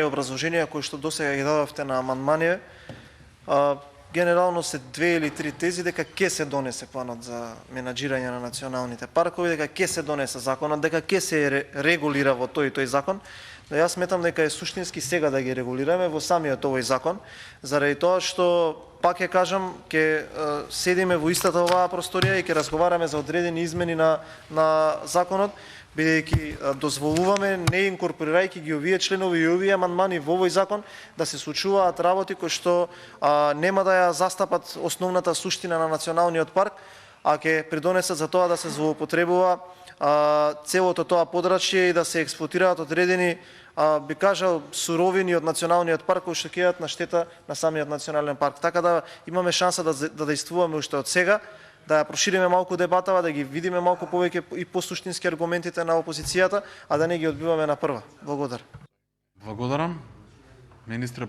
образложенија кои што досега ги дадовте на амандмани, генерално се 2 или 3 тези дека ќе се донесе планот за менаџирање на националните паркови, дека ќе се донесе законот, дека ќе се регулира во тој и тој закон. Но јас сметам дека е суштински сега да ги регулираме во самиот овој закон, заради тоа што, пак ќе кажам, ќе седиме во истата оваа просторија и ќе разговараме за одредени измени на законот, бидејќи дозволуваме, не инкорпорирајќи ги овие членови и овие амандмани во овој закон, да се случуваат работи кои што нема да ја застапат основната суштина на националниот парк, а ќе придонесат за тоа да се злоупотребува целото тоа подрачје и да се експлоатираат одредени, би кажал, суровини од националниот парк кои што ќе идат на штета на самиот национален парк. Така да имаме шанса да действуваме уште од сега, да ја прошириме малку дебатава, да ги видиме малку повеќе и посуштински аргументите на опозицијата, а да не ги одбиваме на прва. Благодарам. Благодарам. Министре,